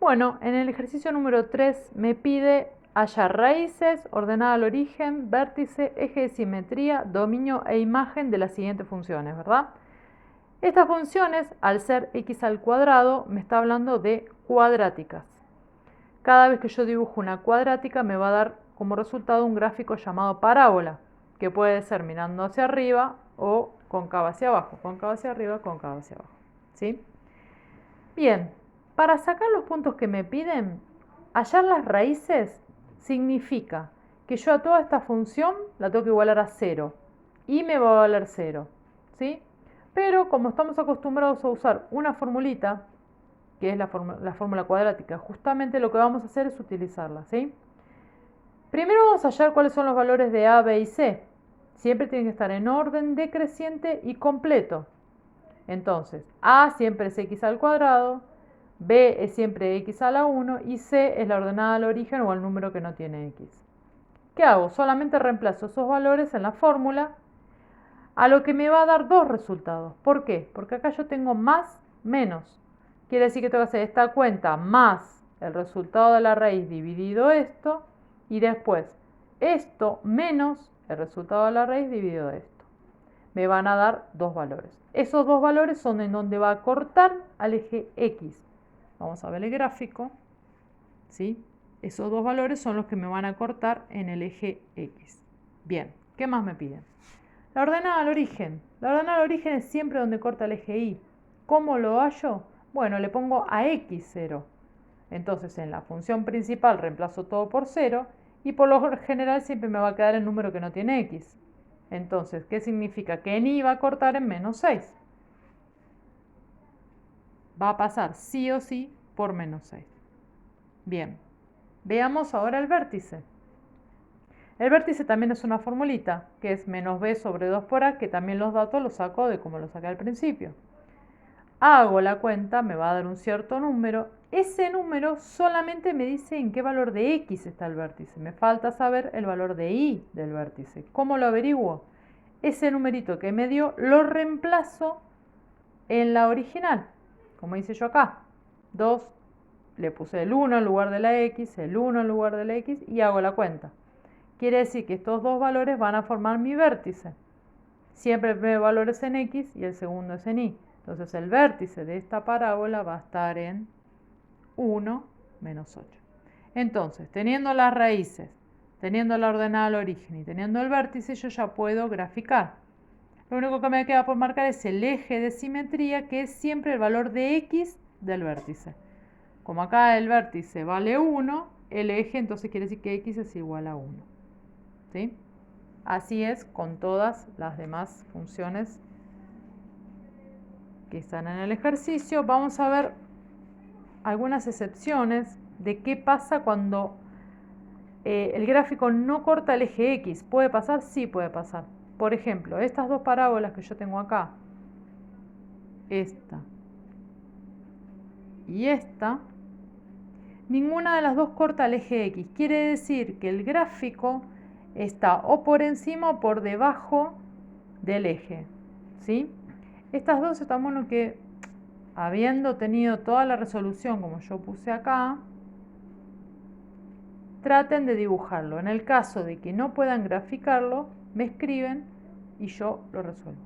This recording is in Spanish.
Bueno, en el ejercicio número 3 me pide hallar raíces, ordenada al origen, vértice, eje de simetría, dominio e imagen de las siguientes funciones, ¿verdad? Estas funciones, al ser x al cuadrado, me está hablando de cuadráticas. Cada vez que yo dibujo una cuadrática me va a dar como resultado un gráfico llamado parábola, que puede ser mirando hacia arriba o cóncavo hacia abajo, cóncavo hacia arriba, cóncavo hacia abajo, ¿sí? Bien, para sacar los puntos que me piden, hallar las raíces significa que yo a toda esta función la tengo que igualar a 0 y me va a valer 0, ¿sí? Pero como estamos acostumbrados a usar una formulita, que es la fórmula cuadrática, justamente lo que vamos a hacer es utilizarla, ¿sí? Primero vamos a hallar cuáles son los valores de A, B y C. Siempre tienen que estar en orden decreciente y completo. Entonces, A siempre es x al cuadrado, B es siempre x a la 1 y C es la ordenada al origen o al número que no tiene x. ¿Qué hago? Solamente reemplazo esos valores en la fórmula, a lo que me va a dar dos resultados. ¿Por qué? Porque acá yo tengo más, menos. Quiere decir que tengo que hacer esta cuenta más el resultado de la raíz dividido esto, y después esto menos el resultado de la raíz dividido esto. Me van a dar dos valores. Esos dos valores son en donde va a cortar al eje X. Vamos a ver el gráfico, ¿sí? Esos dos valores son los que me van a cortar en el eje X. Bien, ¿qué más me piden? La ordenada al origen. La ordenada al origen es siempre donde corta el eje Y. ¿Cómo lo hallo? Bueno, le pongo a x0. Entonces en la función principal reemplazo todo por 0 y por lo general siempre me va a quedar el número que no tiene x. Entonces, ¿qué significa? Que en Y va a cortar en menos 6. Va a pasar sí o sí por menos 6. Bien, veamos ahora el vértice. El vértice también es una formulita, que es menos b sobre 2 por a, que también los datos los saco de como los saqué al principio. Hago la cuenta, me va a dar un cierto número. Ese número solamente me dice en qué valor de x está el vértice. Me falta saber el valor de y del vértice. ¿Cómo lo averiguo? Ese numerito que me dio lo reemplazo en la original, como hice yo acá. 2, le puse el 1 en lugar de la x, el 1 en lugar de la x y hago la cuenta. Quiere decir que estos dos valores van a formar mi vértice. Siempre el primer valor es en x y el segundo es en y. Entonces el vértice de esta parábola va a estar en 1 menos 8. Entonces, teniendo las raíces, teniendo la ordenada al origen y teniendo el vértice, yo ya puedo graficar. Lo único que me queda por marcar es el eje de simetría, que es siempre el valor de x del vértice. Como acá el vértice vale 1, el eje entonces quiere decir que x es igual a 1. ¿Sí? Así es con todas las demás funciones que están en el ejercicio. Vamos a ver algunas excepciones de qué pasa cuando el gráfico no corta el eje X. ¿Puede pasar? Sí puede pasar. Por ejemplo, estas dos parábolas que yo tengo acá, esta y esta, ninguna de las dos corta el eje X. Quiere decir que el gráfico está o por encima o por debajo del eje, ¿sí? Estas dos está bueno que, habiendo tenido toda la resolución como yo puse acá, traten de dibujarlo. En el caso de que no puedan graficarlo, me escriben y yo lo resuelvo.